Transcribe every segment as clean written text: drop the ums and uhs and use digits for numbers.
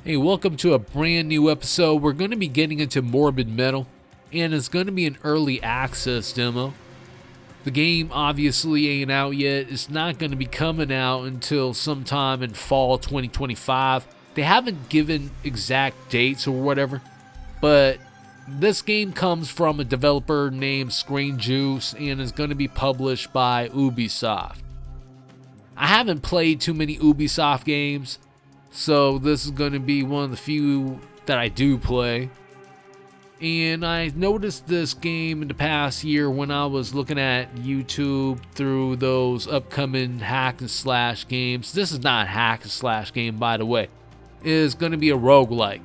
Hey, welcome to a brand new episode. We're going to be getting into Morbid Metal, and it's going to be an early access demo. The game obviously ain't out yet. It's not going to be coming out until sometime in fall 2025. They haven't given exact dates or whatever, but this game comes from a developer named Screen Juice and is going to be published by Ubisoft. I haven't played too many Ubisoft games, so this is going to be one of the few that I do play. And I noticed this game in the past year when I was looking at YouTube through those upcoming hack and slash games. This is not a hack and slash game, by the way. It is going to be a roguelike.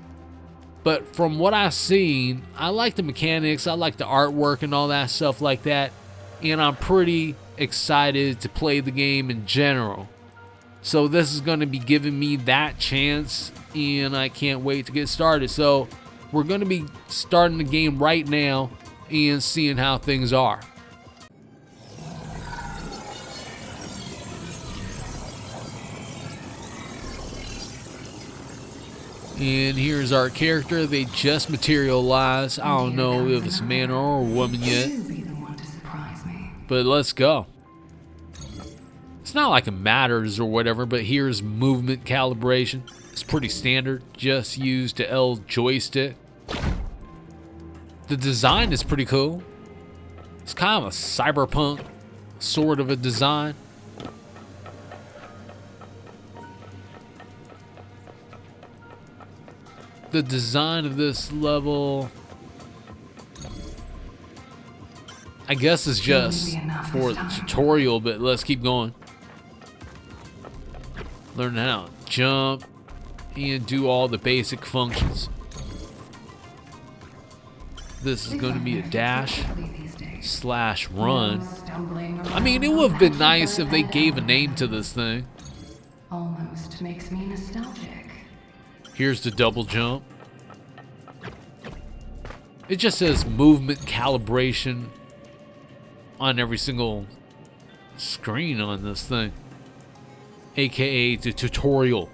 But from what I've seen, I like the mechanics, I like the artwork and all that stuff like that. And I'm pretty excited to play the game in general. So this is going to be giving me that chance, and I can't wait to get started. So we're going to be starting the game right now and seeing how things are. And here's our character. They just materialized. I don't know if it's a man or a woman yet, but let's go. It's not like it matters or whatever, but here's movement calibration. It's pretty standard, just use the L joystick. The design is pretty cool. It's kind of a cyberpunk sort of a design. The design of this level, I guess, is just for the tutorial, but let's keep going. Learn how to jump and do all the basic functions. This is going to be a dash slash run. I mean, it would have been nice if they gave a name to this thing. Almost makes me nostalgic. Here's the double jump. It just says movement calibration on every single screen on this thing, aka the tutorial.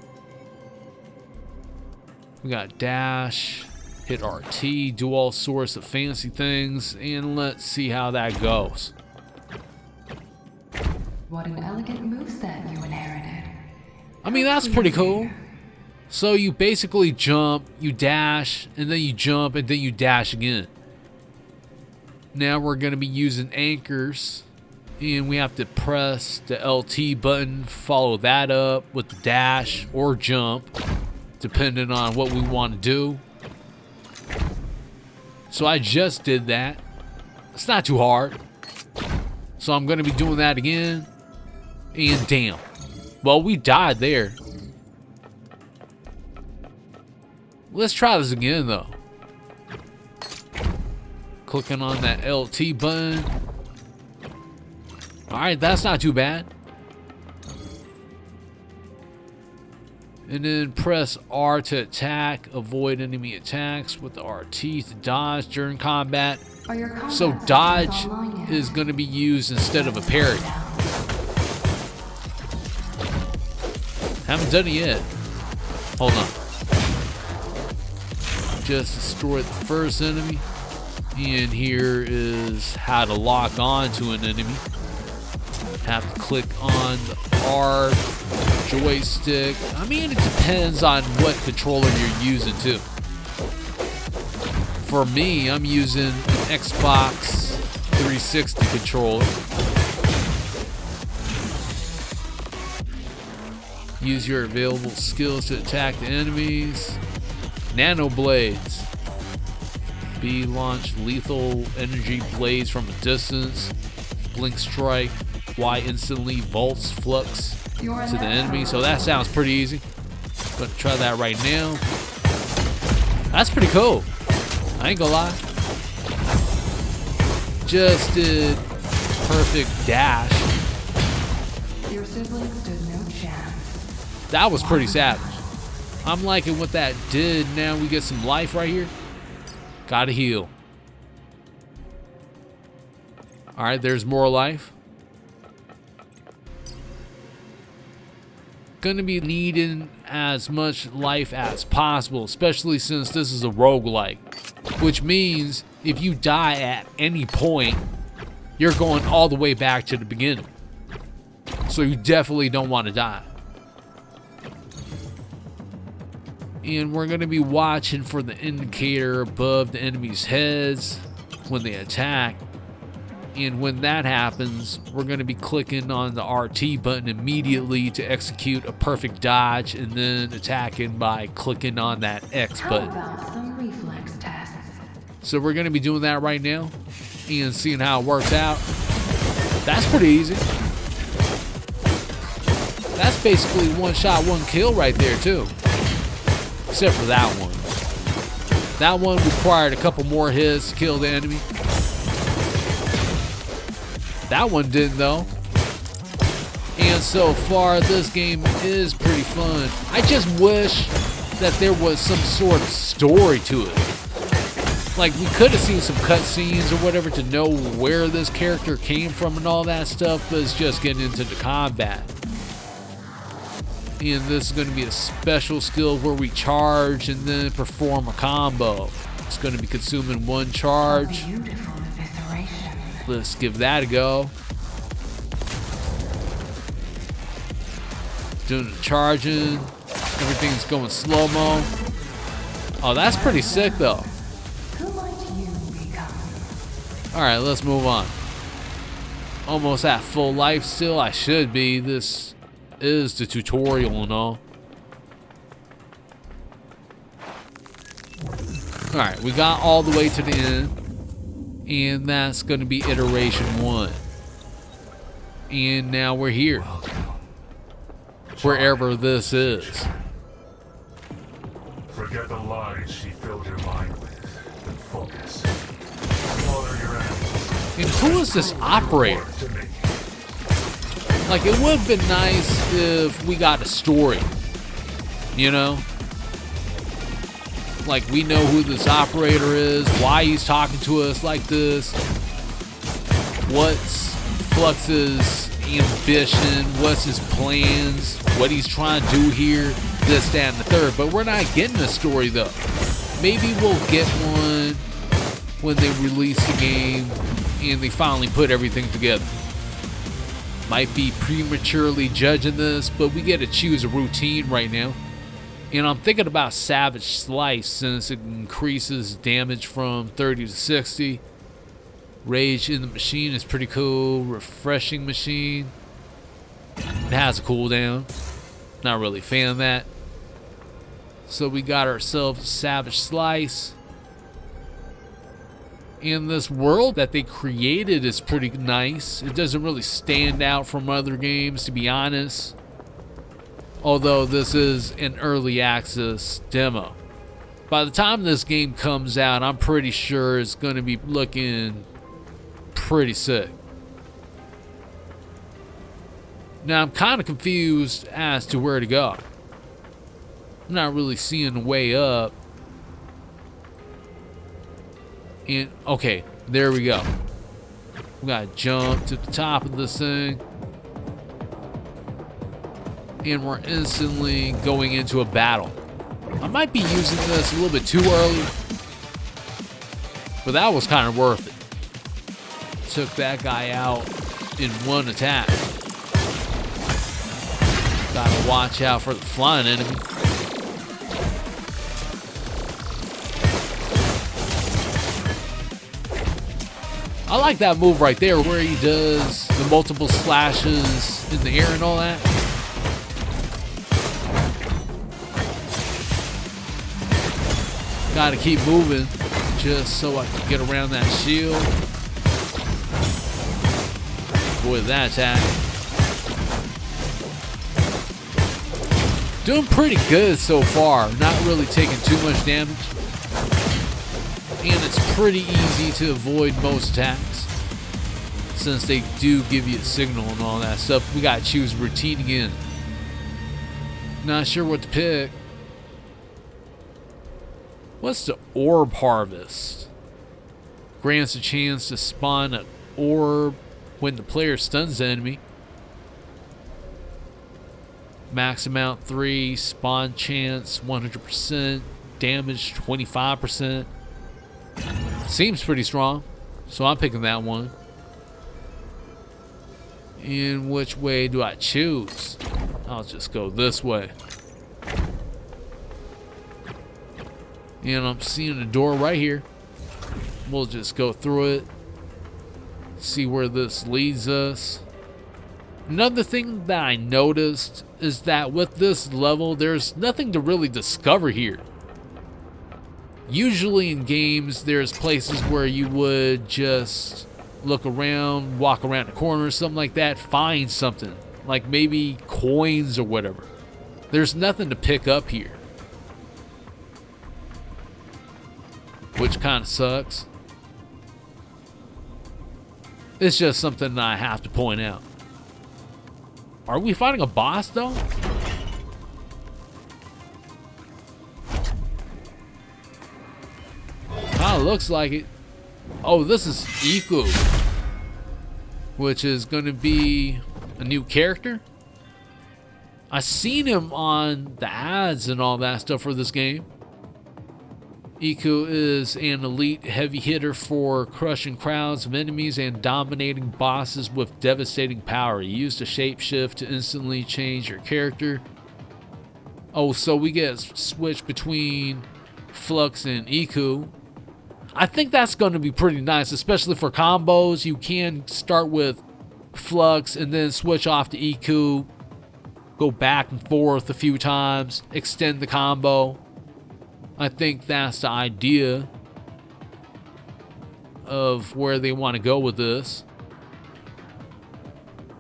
We got dash, hit RT, do all sorts of fancy things, and let's see how that goes. What an elegant moveset you inherited. I mean, that's pretty cool. So you basically jump, you dash, and then you jump, and then you dash again. Now we're going to be using anchors, and we have to press the LT button, follow that up with the dash or jump, depending on what we want to do. So I just did that. It's not too hard. So I'm going to be doing that again. And damn. Well, we died there. Let's try this again, though. Clicking on that LT button. Alright, that's not too bad. And then press R to attack, avoid enemy attacks with the RT to dodge during combat. So dodge is going to be used instead of a parry. Haven't done it yet. Hold on. Just destroyed the first enemy. And here is how to lock on to an enemy. Have to click on the R joystick. I mean, it depends on what controller you're using too. For me, I'm using an Xbox 360 controller. Use your available skills to attack the enemies. Nano blades. B launch lethal energy blades from a distance. Blink strike. Y instantly vaults flux to the enemy. So that sounds pretty easy. Gonna try that right now. That's pretty cool. I ain't gonna lie. Just did perfect dash. Your siblings stood no chance. That was pretty savage. I'm liking what that did. Now we get some life right here. Gotta heal. Alright, there's more life. gonna be needing as much life as possible, especially since this is a roguelike, which means if you die at any point, you're going all the way back to the beginning. So you definitely don't want to die. And we're gonna be watching for the indicator above the enemy's heads when they attack. And when that happens, we're going to be clicking on the RT button immediately to execute a perfect dodge, and then attacking by clicking on that X button. How about some reflex tests? So we're going to be doing that right now and seeing how it works out. That's pretty easy. That's basically one shot, one kill right there too. Except for that one. That one required a couple more hits to kill the enemy. That one didn't though. And so far this game is pretty fun. I just wish that there was some sort of story to it. Like we could have seen some cutscenes or whatever to know where this character came from and all that stuff, but it's just getting into the combat. And this is going to be a special skill where we charge and then perform a combo. It's going to be consuming one charge. Beautiful evisceration. Let's give that a go. Doing the charging. Everything's going slow-mo. Oh, that's pretty sick though. Who might you become? Alright, let's move on. Almost at full life still. I should be. This is the tutorial and all. Alright, we got all the way to the end. And that's going to be iteration 1. And now we're here. Wherever this is. Forget the lies she filled your mind with and focus. Follow your enemies. And who is this operator? To me. Like, it would have been nice if we got a story. You know? Like, we know who this operator is, why he's talking to us like this, what's Flux's ambition, what's his plans, what he's trying to do here, this, that, and the third. But we're not getting a story though. Maybe we'll get one when they release the game and they finally put everything together. Might be prematurely judging this, but we get to choose a routine right now. And I'm thinking about Savage Slice since it increases damage from 30 to 60. Rage in the Machine is pretty cool. Refreshing Machine. It has a cooldown. Not really a fan of that. So we got ourselves Savage Slice. And this world that they created is pretty nice. It doesn't really stand out from other games, to be honest. Although this is an early access demo. By the time this game comes out, I'm pretty sure it's going to be looking pretty sick. Now I'm kind of confused as to where to go. I'm not really seeing the way up. And okay, there we go. We gotta jump to the top of this thing. And we're instantly going into a battle. I might be using this a little bit too early, but that was kind of worth it. Took that guy out in one attack. Gotta watch out for the flying enemy. I like that move right there where he does the multiple slashes in the air and all that. Gotta keep moving just so I can get around that shield. Avoid that attack. Doing pretty good so far. Not really taking too much damage. And it's pretty easy to avoid most attacks, since they do give you a signal and all that stuff. We gotta choose routine again. Not sure what to pick. What's the orb harvest? Grants a chance to spawn an orb when the player stuns the enemy. Max amount 3, spawn chance 100%, damage 25%. Seems pretty strong, so I'm picking that one. And which way do I choose? I'll just go this way. And I'm seeing a door right here. We'll just go through it. See where this leads us. Another thing that I noticed is that with this level, there's nothing to really discover here. Usually in games, there's places where you would just look around, walk around the corner or something like that, find something. Like maybe coins or whatever. There's nothing to pick up here. Which kind of sucks. It's just something that I have to point out. Are we fighting a boss though? Looks like it. Oh, this is Iku, which is going to be a new character. I seen him on the ads and all that stuff for this game. Iku is an elite heavy hitter for crushing crowds of enemies and dominating bosses with devastating power. You use the shapeshift to instantly change your character. Oh, so we get switched between Flux and Iku. I think that's going to be pretty nice, especially for combos. You can start with Flux and then switch off to Iku. Go back and forth a few times. Extend the combo. I think that's the idea of where they want to go with this.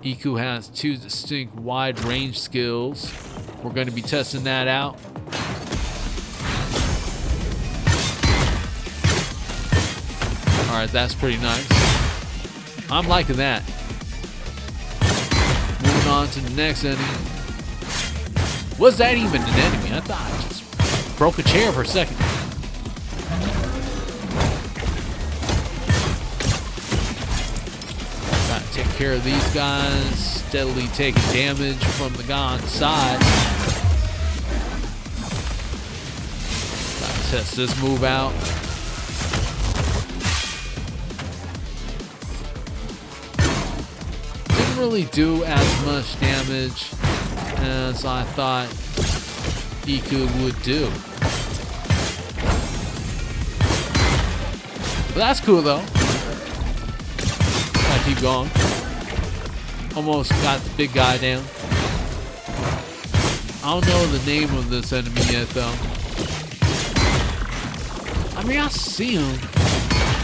Iku has 2 distinct wide range skills. We're going to be testing that out. Alright, that's pretty nice. I'm liking that. Moving on to the next enemy. Was that even an enemy? I thought I just broke a chair for a second. Gotta take care of these guys. Steadily taking damage from the guy on the side. Gotta test this move out. Didn't really do as much damage as I thought Iku would do. But that's cool though. Gotta keep going. Almost got the big guy down. I don't know the name of this enemy yet though. I mean, I see him.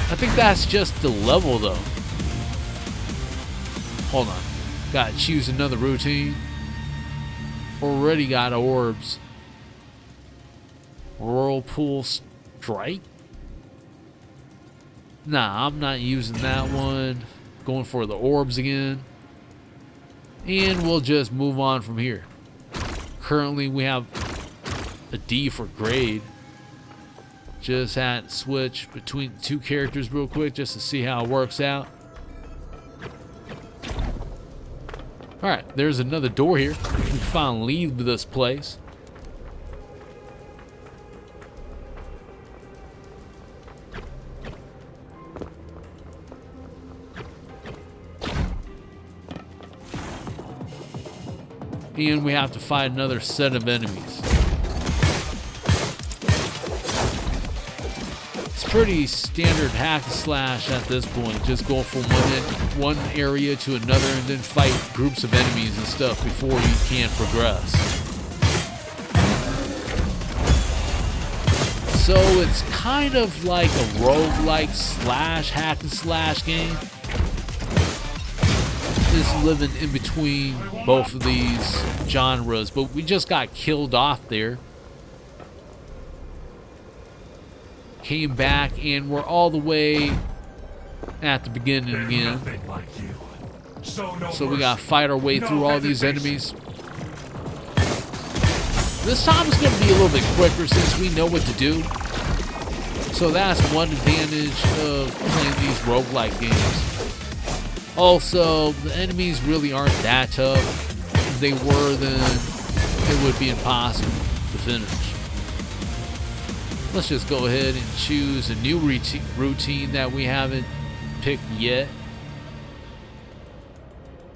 I think that's just the level though. Hold on. Gotta choose another routine. Already got orbs. Whirlpool Strike? Nah, I'm not using that one. Going for the orbs again. And we'll just move on from here. Currently we have a D for grade. Just had to switch between the 2 characters real quick just to see how it works out. Alright, there's another door here. We can finally leave this place. And we have to fight another set of enemies. It's pretty standard hack and slash at this point. Just go from one area to another and then fight groups of enemies and stuff before you can progress. So it's kind of like a roguelike slash hack and slash game. Just living in between both of these genres, but we just got killed off there. Came back and we're all the way at the beginning again. So we gotta fight our way through all these enemies. This time it's gonna be a little bit quicker since we know what to do. So that's one advantage of playing these roguelike games. Also, the enemies really aren't that tough. If they were, then it would be impossible to finish. Let's just go ahead and choose a new routine that we haven't picked yet.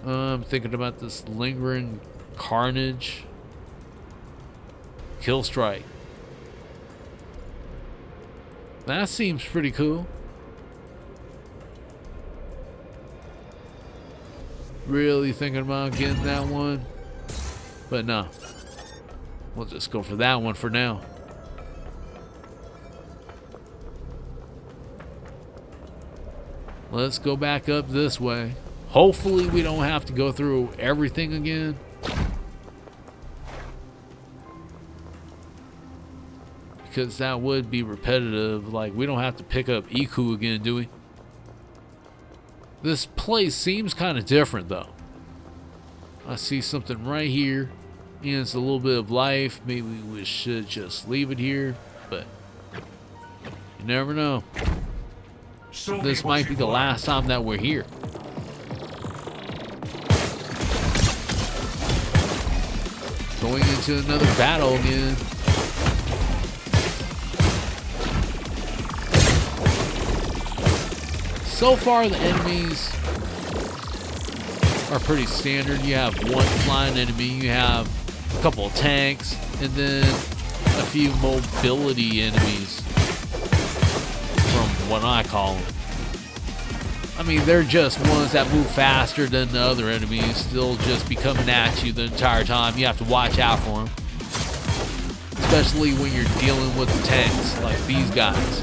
I'm thinking about this lingering carnage. Kill strike. That seems pretty cool. Really thinking about getting that one. But no. We'll just go for that one for now. Let's go back up this way. Hopefully we don't have to go through everything again. Because that would be repetitive. Like, we don't have to pick up Iku again, do we? This place seems kind of different, though. I see something right here. And it's a little bit of life. Maybe we should just leave it here. But you never know. This might be the last time that we're here. Going into another battle again. So far, the enemies are pretty standard. You have one flying enemy, you have a couple of tanks, and then a few mobility enemies, from what I call them. I mean, they're just ones that move faster than the other enemies. They'll just be coming at you the entire time. You have to watch out for them. Especially when you're dealing with the tanks, like these guys.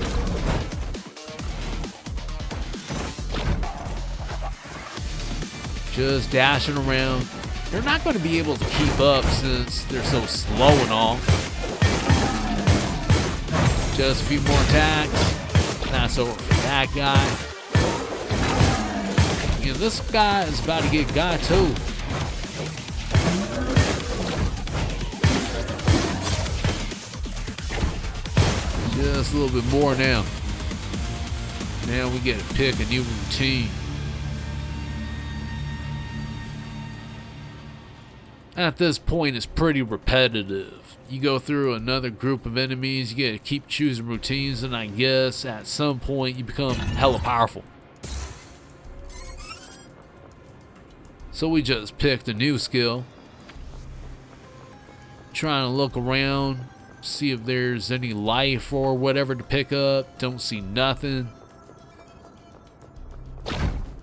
Just dashing around. They're not going to be able to keep up since they're so slow and all. Just a few more attacks. That's over for that guy. You know, this guy is about to get got too. Just a little bit more now. Now we get to pick a new routine. At this point, it's pretty repetitive. You go through another group of enemies, you get to keep choosing routines, and I guess at some point you become hella powerful. So we just picked a new skill. Trying to look around, see if there's any life or whatever to pick up. Don't see nothing.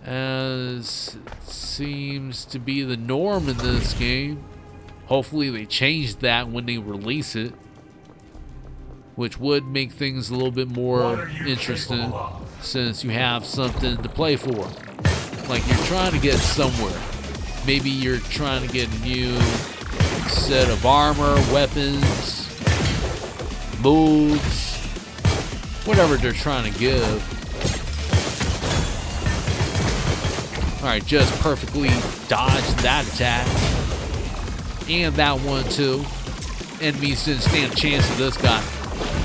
As it seems to be the norm in this game. Hopefully they change that when they release it, which would make things a little bit more interesting since you have something to play for. Like you're trying to get somewhere. Maybe you're trying to get a new set of armor, weapons, moves, whatever they're trying to give. Alright, just perfectly dodged that attack. And that one too. Enemies didn't stand a chance with this guy.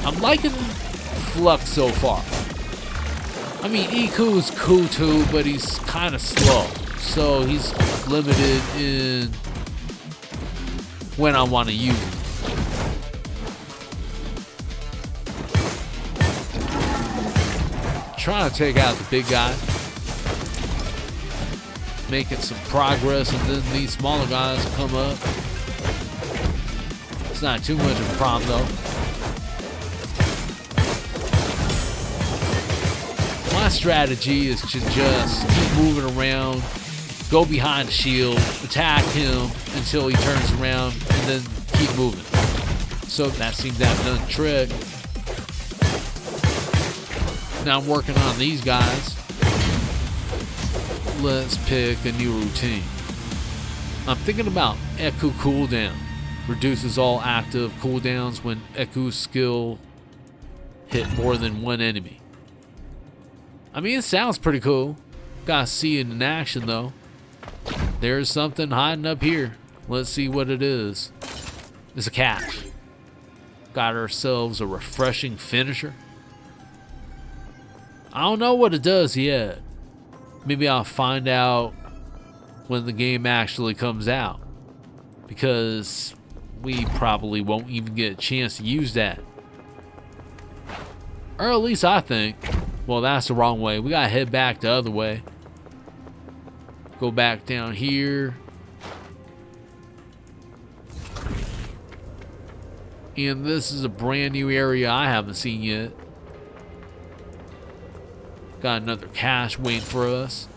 I'm liking Flux so far. I mean, Iku's cool too, but he's kind of slow. So he's limited in when I want to use him. Trying to take out the big guy. Making some progress, and then these smaller guys come up. It's not too much of a problem though. My strategy is to just keep moving around, go behind the shield, attack him until he turns around, and then keep moving. So that seems to have done the trick. Now I'm working on these guys. Let's pick a new routine. I'm thinking about Eku cooldown. Reduces all active cooldowns when Eku's skill hit more than one enemy. I mean, it sounds pretty cool. Gotta see it in action though. There's something hiding up here. Let's see what it is. It's a catch. Got ourselves a refreshing finisher. I don't know what it does yet. Maybe I'll find out when the game actually comes out. Because we probably won't even get a chance to use that. Or at least I think. Well, that's the wrong way. We gotta head back the other way. Go back down here. And this is a brand new area I haven't seen yet. Got another cache waiting for us.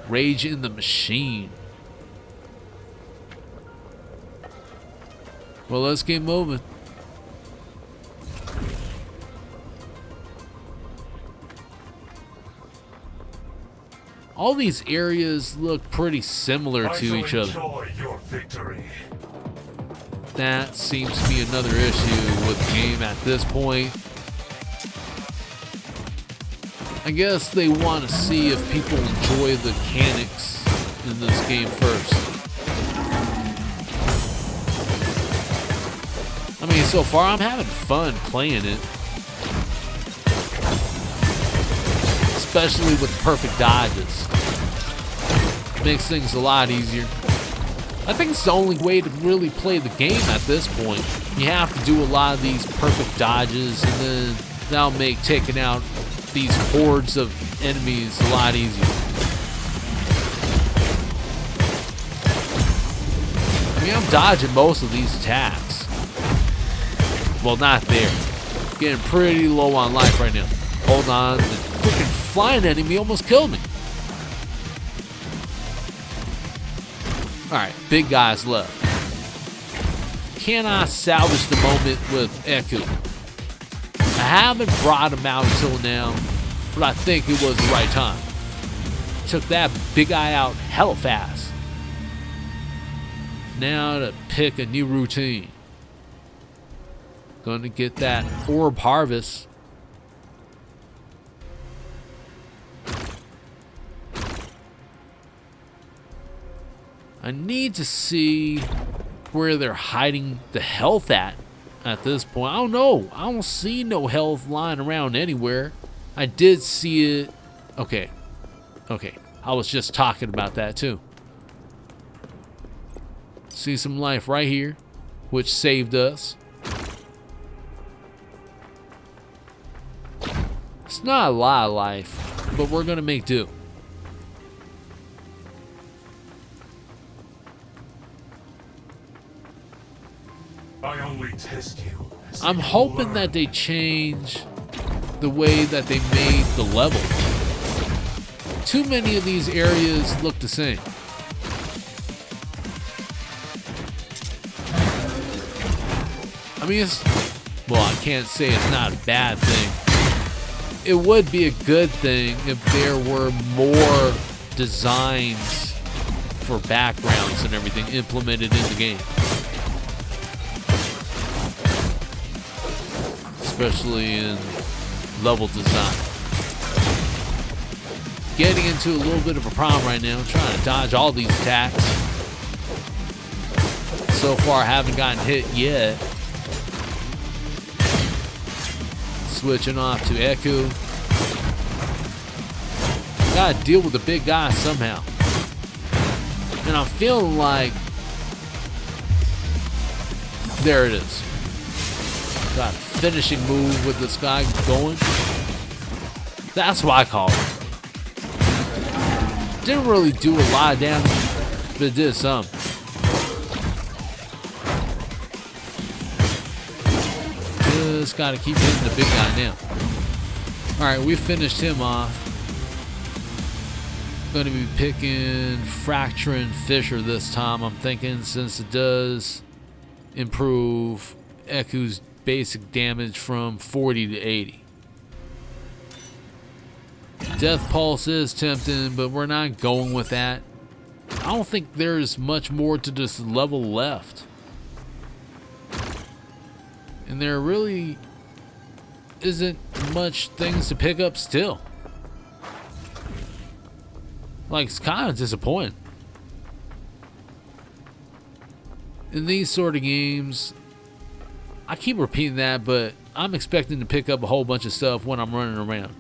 Rage in the Machine. Well, let's get moving. All these areas look pretty similar to each other. Enjoy your victory. That seems to be another issue with the game at this point. I guess they want to see if people enjoy the mechanics in this game first. I mean, so far I'm having fun playing it. Especially with perfect dodges. Makes things a lot easier. I think it's the only way to really play the game at this point. You have to do a lot of these perfect dodges, and then that'll make taking out these hordes of enemies a lot easier. I mean, I'm dodging most of these attacks. Well, not there. Getting pretty low on life right now. Hold on. The freaking flying enemy almost killed me. Alright, big guys left. Can I salvage the moment with Echo? I haven't brought him out until now, but I think it was the right time. Took that big guy out hella fast. Now to pick a new routine. Gonna get that orb harvest. I need to see where they're hiding the health at this point. I don't know. I don't see no health lying around anywhere. I did see it. Okay. I was just talking about that too. See some life right here, which saved us. It's not a lot of life, but we're gonna make do. I only test you. I'm hoping that they change the way that they made the level. Too many of these areas look the same. I mean, well, I can't say it's not a bad thing. It would be a good thing if there were more designs for backgrounds and everything implemented in the game. Especially in level design. Getting into a little bit of a problem right now. I'm trying to dodge all these attacks. So far, I haven't gotten hit yet. Switching off to Echo. Gotta deal with the big guy somehow. And I'm feeling like... There it is. Got a finishing move with this guy going. That's what I call it. Didn't really do a lot of damage, but it did some. Just gotta keep hitting the big guy now. Alright, we finished him off. Gonna be picking Fracturing Fissure this time, I'm thinking, since it does improve Echo's basic damage from 40 to 80. Death Pulse is tempting, but we're not going with that. I don't think there's much more to this level left. And there really isn't much things to pick up still. Like, it's kind of disappointing. In these sort of games, I keep repeating that, but I'm expecting to pick up a whole bunch of stuff when I'm running around.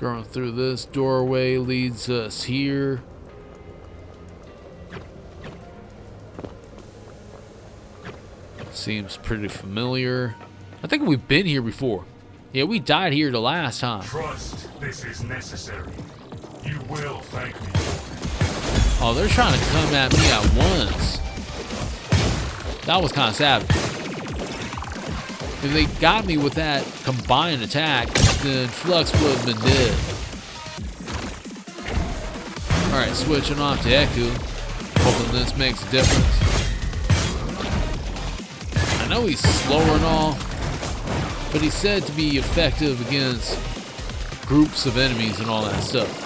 Going through this doorway leads us here. Seems pretty familiar. I think we've been here before. Yeah, we died here the last time. Trust this is necessary. You will thank me for Oh, they're trying to come at me at once. That was kind of savage. If they got me with that combined attack, then Flux would have been dead. Alright, switching off to Echo. Hoping this makes a difference. I know he's slower and all, but he's said to be effective against groups of enemies and all that stuff.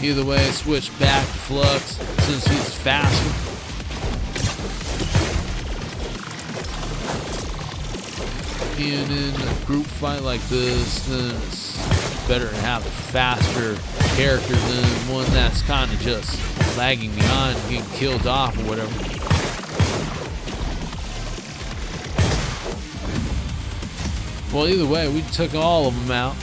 Either way, switch back to Flux since he's faster. And in a group fight like this, then it's better to have a faster character than one that's kind of just lagging behind and getting killed off or whatever. Well, either way, we took all of them out.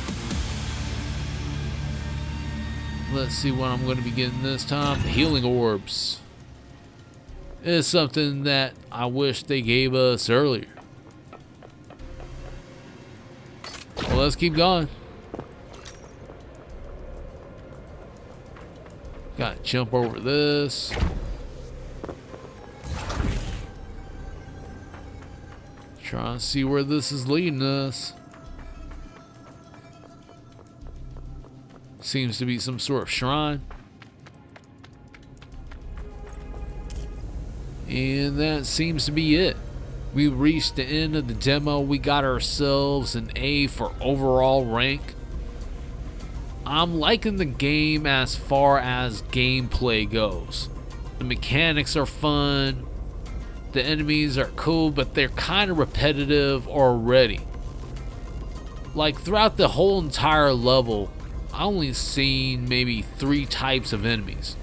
Let's see what I'm going to be getting this time. Healing orbs is something that I wish they gave us earlier. Well, let's keep going. Gotta jump over this. Trying to see where this is leading us. Seems to be some sort of shrine. And that seems to be it. We reached the end of the demo. We got ourselves an A for overall rank. I'm liking the game as far as gameplay goes. The mechanics are fun. The enemies are cool, but they're kind of repetitive already. Like throughout the whole entire level, I only seen maybe 3 types of enemies.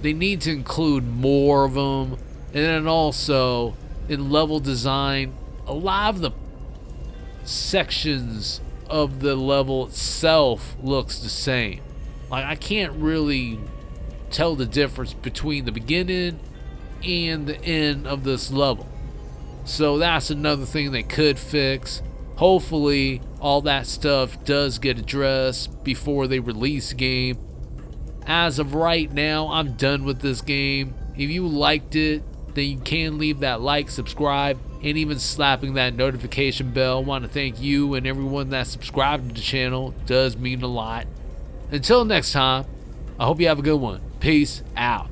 They need to include more of them. And then also in level design, a lot of the sections of the level itself looks the same. Like I can't really tell the difference between the beginning and the end of this level. So that's another thing they could fix. Hopefully all that stuff does get addressed before they release the game. As of right now, I'm done with this game. If you liked it, then you can leave that like, subscribe, and even slapping that notification bell. I want to thank you and everyone that subscribed to the channel. It does mean a lot. Until next time, I hope you have a good one. Peace out.